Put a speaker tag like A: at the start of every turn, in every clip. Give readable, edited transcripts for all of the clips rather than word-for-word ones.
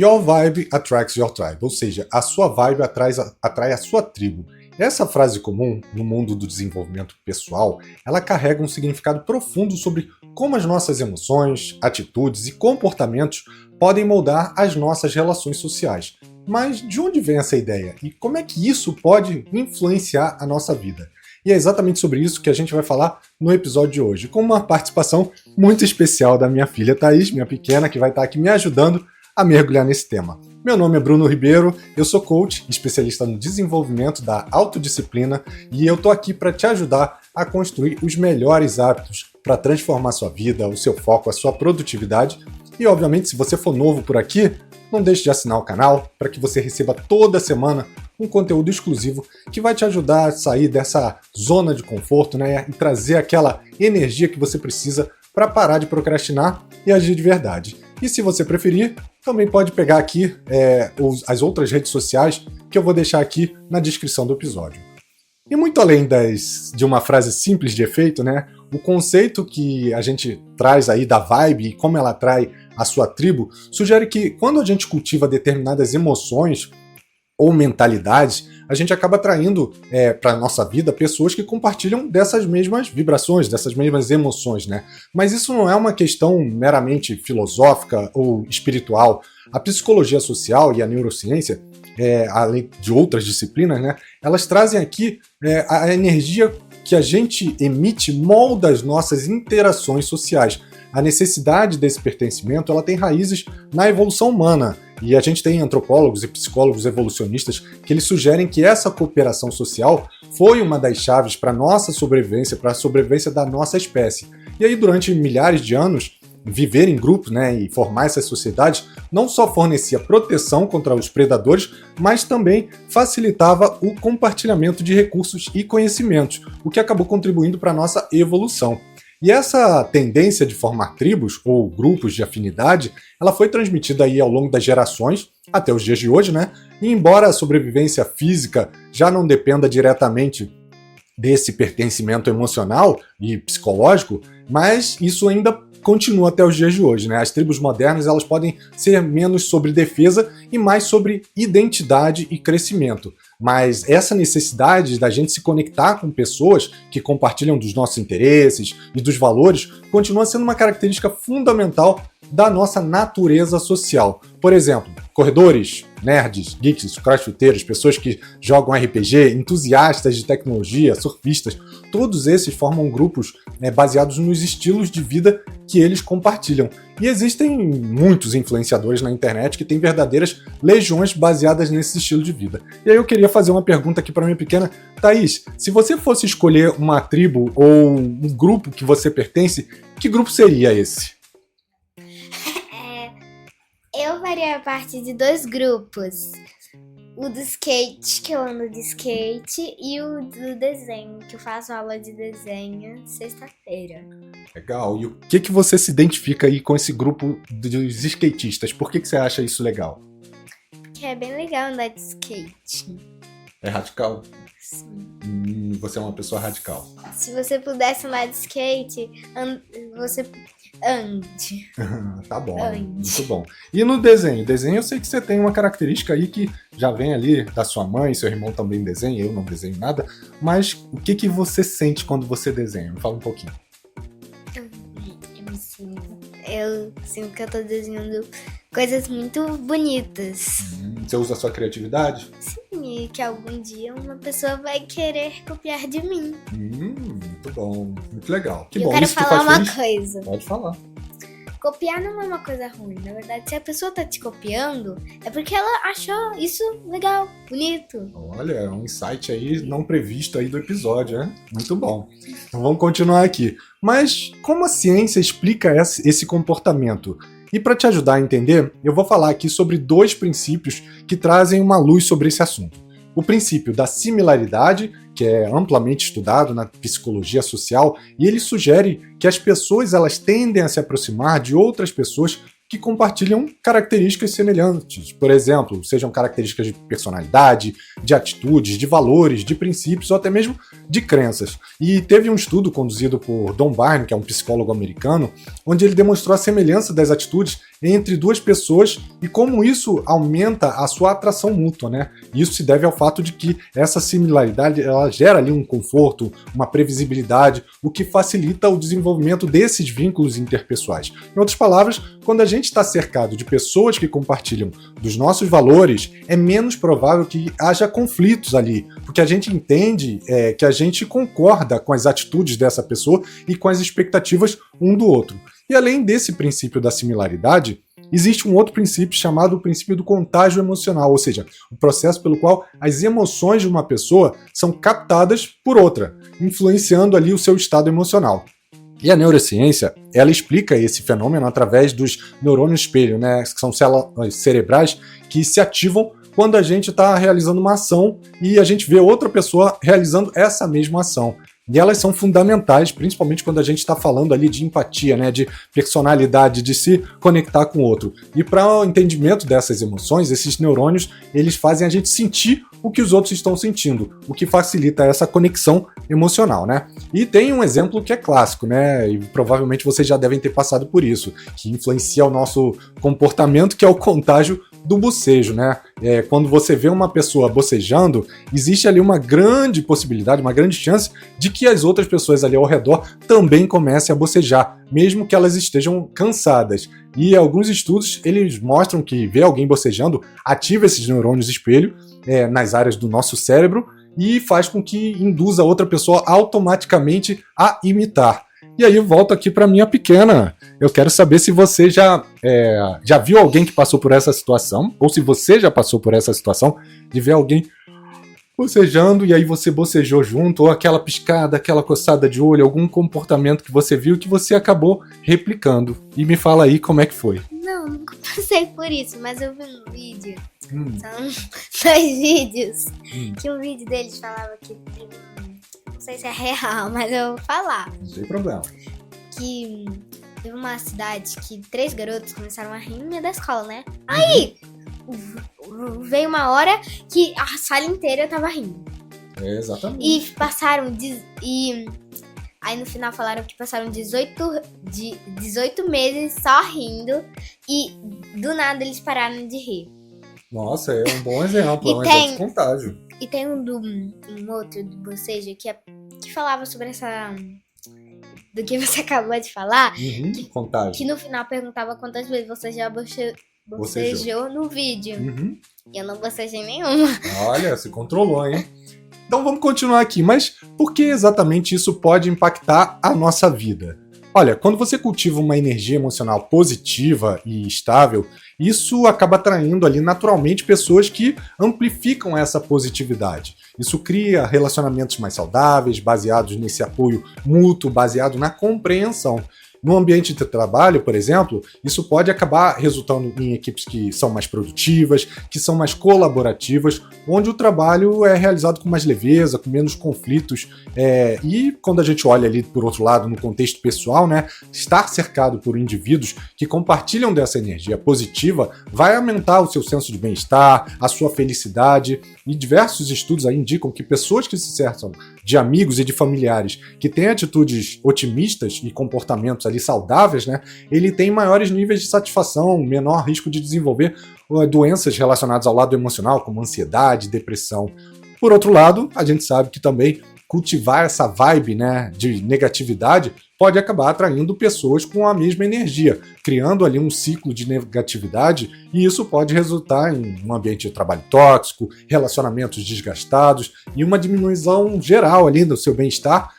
A: Your vibe attracts your tribe, ou seja, a sua vibe atrai a sua tribo. Essa frase comum no mundo do desenvolvimento pessoal, ela carrega um significado profundo sobre como as nossas emoções, atitudes e comportamentos podem moldar as nossas relações sociais. Mas de onde vem essa ideia? E como é que isso pode influenciar a nossa vida? E é exatamente sobre isso que a gente vai falar no episódio de hoje, com uma participação muito especial da minha filha Thaís, minha pequena, que vai estar aqui me ajudando a mergulhar nesse tema. Meu nome é Bruno Ribeiro, eu sou coach, especialista no desenvolvimento da autodisciplina e eu tô aqui para te ajudar a construir os melhores hábitos para transformar sua vida, o seu foco, a sua produtividade. E obviamente, se você for novo por aqui, não deixe de assinar o canal para que você receba toda semana um conteúdo exclusivo que vai te ajudar a sair dessa zona de conforto, né, e trazer aquela energia que você precisa para parar de procrastinar e agir de verdade. E se você preferir, também pode pegar aqui as outras redes sociais que eu vou deixar aqui na descrição do episódio. E muito além de uma frase simples de efeito, né, o conceito que a gente traz aí da vibe e como ela atrai a sua tribo, sugere que quando a gente cultiva determinadas emoções ou mentalidades, a gente acaba atraindo para a nossa vida pessoas que compartilham dessas mesmas vibrações, dessas mesmas emoções, né? Mas isso não é uma questão meramente filosófica ou espiritual. A psicologia social e a neurociência, além de outras disciplinas, né, elas trazem aqui a energia que a gente emite molda as nossas interações sociais. A necessidade desse pertencimento, ela tem raízes na evolução humana, e a gente tem antropólogos e psicólogos evolucionistas que eles sugerem que essa cooperação social foi uma das chaves para a nossa sobrevivência, para a sobrevivência da nossa espécie. E aí, durante milhares de anos, viver em grupos, né, e formar essas sociedades não só fornecia proteção contra os predadores, mas também facilitava o compartilhamento de recursos e conhecimentos, o que acabou contribuindo para a nossa evolução. E essa tendência de formar tribos ou grupos de afinidade, ela foi transmitida aí ao longo das gerações, até os dias de hoje, né? E embora a sobrevivência física já não dependa diretamente desse pertencimento emocional e psicológico, mas isso ainda continua até os dias de hoje, né? As tribos modernas, elas podem ser menos sobre defesa e mais sobre identidade e crescimento. Mas essa necessidade da gente se conectar com pessoas que compartilham dos nossos interesses e dos valores continua sendo uma característica fundamental da nossa natureza social. Por exemplo, corredores, nerds, geeks, crossfiteiros, pessoas que jogam RPG, entusiastas de tecnologia, surfistas, todos esses formam grupos baseados nos estilos de vida que eles compartilham. E existem muitos influenciadores na internet que têm verdadeiras legiões baseadas nesse estilo de vida. E aí eu queria fazer uma pergunta aqui para minha pequena Thaís. Se você fosse escolher uma tribo ou um grupo que você pertence, que grupo seria esse?
B: Eu faria parte de dois grupos. O do skate, que eu ando de skate, e o do desenho, que eu faço aula de desenho sexta-feira.
A: Legal. E o que você se identifica aí com esse grupo dos skatistas? Por que você acha isso legal?
B: Que é bem legal andar de skate.
A: É radical?
B: Sim.
A: Você é uma pessoa radical.
B: Se você pudesse andar de skate, você ande.
A: Tá bom,
B: Ande.
A: muito bom. E no desenho? Desenho eu sei que você tem uma característica aí que já vem ali da sua mãe, seu irmão também desenha, eu não desenho nada, mas o que você sente quando você desenha? Me fala um pouquinho.
B: Eu sinto que eu tô desenhando coisas muito bonitas.
A: Você usa a sua criatividade?
B: Sim, e que algum dia uma pessoa vai querer copiar de mim.
A: Muito bom, muito legal. Que
B: eu
A: bom,
B: quero
A: isso te
B: falar
A: faz
B: uma
A: feliz?
B: coisa.
A: Pode falar.
B: Copiar não é uma coisa ruim. Na verdade, se a pessoa tá te copiando, é porque ela achou isso legal, bonito.
A: Olha, é um insight aí não previsto aí do episódio, né? Muito bom. Então vamos continuar aqui. Mas como a ciência explica esse comportamento? E para te ajudar a entender, eu vou falar aqui sobre dois princípios que trazem uma luz sobre esse assunto. O princípio da similaridade, que é amplamente estudado na psicologia social, e ele sugere que as pessoas elas tendem a se aproximar de outras pessoas que compartilham características semelhantes. Por exemplo, sejam características de personalidade, de atitudes, de valores, de princípios ou até mesmo de crenças. E teve um estudo conduzido por Don Barney, que é um psicólogo americano, onde ele demonstrou a semelhança das atitudes entre duas pessoas e como isso aumenta a sua atração mútua, né? Isso se deve ao fato de que essa similaridade ela gera ali um conforto, uma previsibilidade, o que facilita o desenvolvimento desses vínculos interpessoais. Em outras palavras, quando a gente está cercado de pessoas que compartilham dos nossos valores, é menos provável que haja conflitos ali, porque a gente entende que a gente concorda com as atitudes dessa pessoa e com as expectativas um do outro. E além desse princípio da similaridade, existe um outro princípio chamado o princípio do contágio emocional, ou seja, o processo pelo qual as emoções de uma pessoa são captadas por outra, influenciando ali o seu estado emocional. E a neurociência, ela explica esse fenômeno através dos neurônios espelho, né, que são células cerebrais que se ativam quando a gente está realizando uma ação e a gente vê outra pessoa realizando essa mesma ação. E elas são fundamentais, principalmente quando a gente está falando ali de empatia, né, de personalidade, de se conectar com o outro. E para o entendimento dessas emoções, esses neurônios, eles fazem a gente sentir o que os outros estão sentindo, o que facilita essa conexão emocional, né? E tem um exemplo que é clássico, né, e provavelmente vocês já devem ter passado por isso, que influencia o nosso comportamento, que é o contágio do bocejo, né? Quando você vê uma pessoa bocejando, existe ali uma grande possibilidade, uma grande chance de que as outras pessoas ali ao redor também comecem a bocejar, mesmo que elas estejam cansadas. E alguns estudos, eles mostram que ver alguém bocejando ativa esses neurônios espelho nas áreas do nosso cérebro e faz com que induza a outra pessoa automaticamente a imitar. E aí eu volto aqui para minha pequena. Eu quero saber se você já viu alguém que passou por essa situação, ou se você já passou por essa situação de ver alguém bocejando e aí você bocejou junto, ou aquela piscada, aquela coçada de olho, algum comportamento que você viu que você acabou replicando. E me fala aí como é que foi.
B: Não, nunca passei por isso, mas eu vi um vídeo. São 2 vídeos. Que um vídeo deles falava que não sei se é real, mas eu vou falar.
A: Não tem problema.
B: Que teve uma cidade que 3 garotos começaram a rir no meio da escola, né? Aí veio uma hora que a sala inteira tava rindo.
A: Exatamente.
B: E passaram aí no final falaram que passaram 18 meses só rindo e do nada eles pararam de rir.
A: Nossa, é um bom exemplo, é um
B: tem,
A: exemplo de contágio.
B: E tem um outro do Boceja que falava sobre essa... do que você acabou de falar.
A: Contágio.
B: Que no final perguntava quantas vezes você já bocejou no vídeo. E eu não bocejei nenhuma.
A: Olha, se controlou, hein? Então vamos continuar aqui. Mas por que exatamente isso pode impactar a nossa vida? Olha, quando você cultiva uma energia emocional positiva e estável, isso acaba atraindo ali naturalmente pessoas que amplificam essa positividade. Isso cria relacionamentos mais saudáveis, baseados nesse apoio mútuo, baseado na compreensão. No ambiente de trabalho, por exemplo, isso pode acabar resultando em equipes que são mais produtivas, que são mais colaborativas, onde o trabalho é realizado com mais leveza, com menos conflitos. E quando a gente olha ali, por outro lado, no contexto pessoal, né, estar cercado por indivíduos que compartilham dessa energia positiva vai aumentar o seu senso de bem-estar, a sua felicidade. E diversos estudos aí indicam que pessoas que se cercam de amigos e de familiares que têm atitudes otimistas e comportamentos ali saudáveis, né, ele tem maiores níveis de satisfação, menor risco de desenvolver doenças relacionadas ao lado emocional, como ansiedade, depressão. Por outro lado, a gente sabe que também cultivar essa vibe, né, de negatividade pode acabar atraindo pessoas com a mesma energia, criando ali um ciclo de negatividade, e isso pode resultar em um ambiente de trabalho tóxico, relacionamentos desgastados e uma diminuição geral ali do seu bem-estar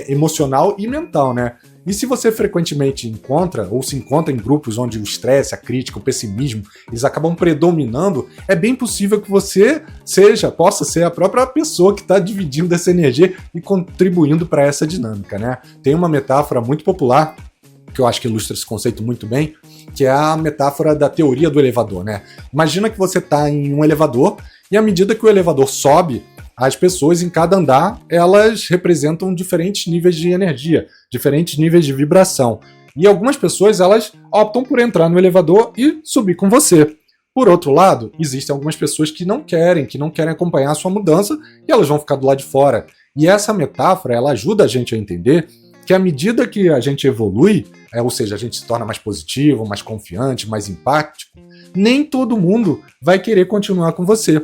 A: emocional e mental, né? E se você frequentemente encontra ou se encontra em grupos onde o estresse, a crítica, o pessimismo, eles acabam predominando, é bem possível que você possa ser a própria pessoa que está dividindo essa energia e contribuindo para essa dinâmica, né? Tem uma metáfora muito popular, que eu acho que ilustra esse conceito muito bem, que é a metáfora da teoria do elevador, né? Imagina que você está em um elevador e à medida que o elevador sobe, as pessoas em cada andar, elas representam diferentes níveis de energia, diferentes níveis de vibração. E algumas pessoas, elas optam por entrar no elevador e subir com você. Por outro lado, existem algumas pessoas que não querem acompanhar a sua mudança e elas vão ficar do lado de fora. E essa metáfora, ela ajuda a gente a entender que à medida que a gente evolui, ou seja, a gente se torna mais positivo, mais confiante, mais empático, nem todo mundo vai querer continuar com você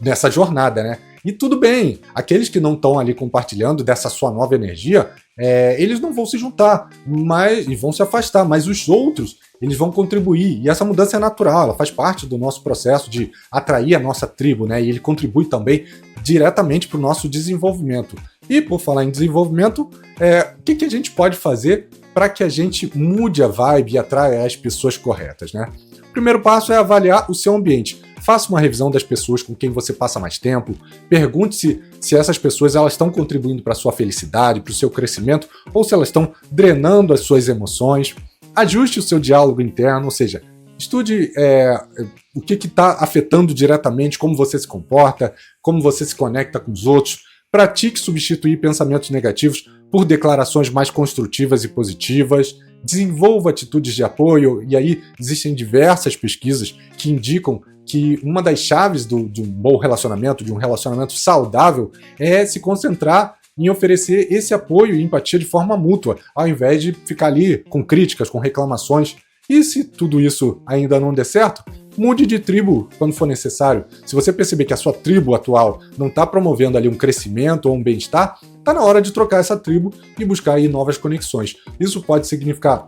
A: nessa jornada, né? E tudo bem, aqueles que não estão ali compartilhando dessa sua nova energia, eles não vão se juntar e vão se afastar, mas os outros, eles vão contribuir. E essa mudança é natural, ela faz parte do nosso processo de atrair a nossa tribo, né? E ele contribui também diretamente para o nosso desenvolvimento. E por falar em desenvolvimento, o que a gente pode fazer para que a gente mude a vibe e atraia as pessoas corretas, né? O primeiro passo é avaliar o seu ambiente. Faça uma revisão das pessoas com quem você passa mais tempo. Pergunte se essas pessoas elas estão contribuindo para a sua felicidade, para o seu crescimento, ou se elas estão drenando as suas emoções. Ajuste o seu diálogo interno, ou seja, estude o que está afetando diretamente como você se comporta, como você se conecta com os outros. Pratique substituir pensamentos negativos por declarações mais construtivas e positivas. Desenvolva atitudes de apoio, e aí existem diversas pesquisas que indicam que uma das chaves de um bom relacionamento, de um relacionamento saudável, é se concentrar em oferecer esse apoio e empatia de forma mútua, ao invés de ficar ali com críticas, com reclamações. E se tudo isso ainda não der certo, mude de tribo quando for necessário. Se você perceber que a sua tribo atual não está promovendo ali um crescimento ou um bem-estar, está na hora de trocar essa tribo e buscar aí novas conexões. Isso pode significar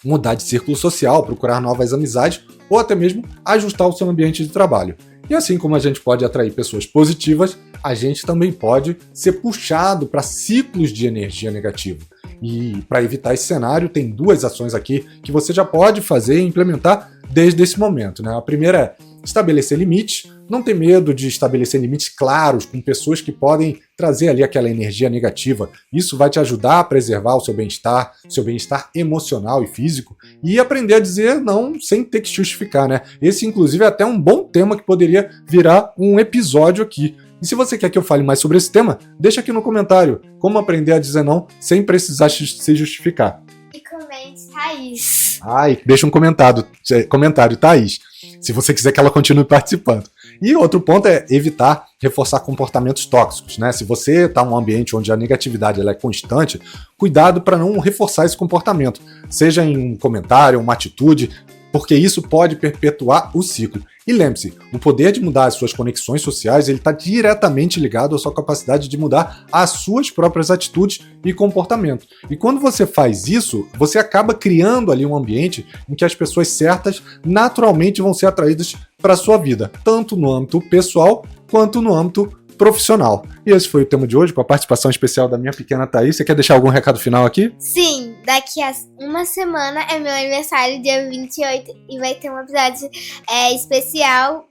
A: mudar de círculo social, procurar novas amizades ou até mesmo ajustar o seu ambiente de trabalho. E assim como a gente pode atrair pessoas positivas, a gente também pode ser puxado para ciclos de energia negativa. E para evitar esse cenário, tem duas ações aqui que você já pode fazer e implementar desde esse momento, né? A primeira é estabelecer limites. Não ter medo de estabelecer limites claros com pessoas que podem trazer ali aquela energia negativa. Isso vai te ajudar a preservar o seu bem-estar emocional e físico, e aprender a dizer não sem ter que justificar, né? Esse, inclusive, é até um bom tema que poderia virar um episódio aqui. E se você quer que eu fale mais sobre esse tema, deixa aqui no comentário como aprender a dizer não sem precisar se justificar.
B: E comente, Thaís.
A: E deixa um comentário, Thaís, se você quiser que ela continue participando. E outro ponto é evitar reforçar comportamentos tóxicos, né? Se você está em um ambiente onde a negatividade ela é constante, cuidado para não reforçar esse comportamento, seja em um comentário, uma atitude, porque isso pode perpetuar o ciclo. E lembre-se, o poder de mudar as suas conexões sociais está diretamente ligado à sua capacidade de mudar as suas próprias atitudes e comportamentos. E quando você faz isso, você acaba criando ali um ambiente em que as pessoas certas naturalmente vão ser atraídas para a sua vida, tanto no âmbito pessoal quanto no âmbito profissional. E esse foi o tema de hoje, com a participação especial da minha pequena Thaís. Você quer deixar algum recado final aqui?
B: Sim, daqui a uma semana é meu aniversário, dia 28, e vai ter um episódio especial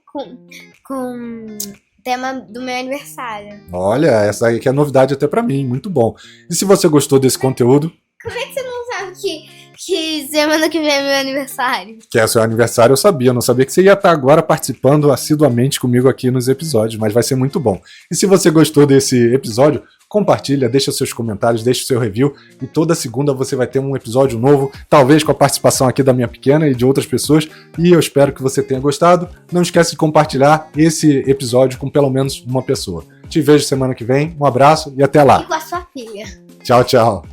B: com tema do meu aniversário.
A: Olha, essa aí que é novidade até pra mim, muito bom. E se você gostou desse conteúdo...
B: Como é que você não sabe que semana que vem é meu aniversário?
A: Que é seu aniversário, eu sabia. Eu não sabia que você ia estar agora participando assiduamente comigo aqui nos episódios, mas vai ser muito bom. E se você gostou desse episódio, compartilha, deixa seus comentários, deixa o seu review, e toda segunda você vai ter um episódio novo, talvez com a participação aqui da minha pequena e de outras pessoas, e eu espero que você tenha gostado. Não esquece de compartilhar esse episódio com pelo menos uma pessoa. Te vejo semana que vem, um abraço e até lá.
B: E com a sua filha.
A: Tchau, tchau.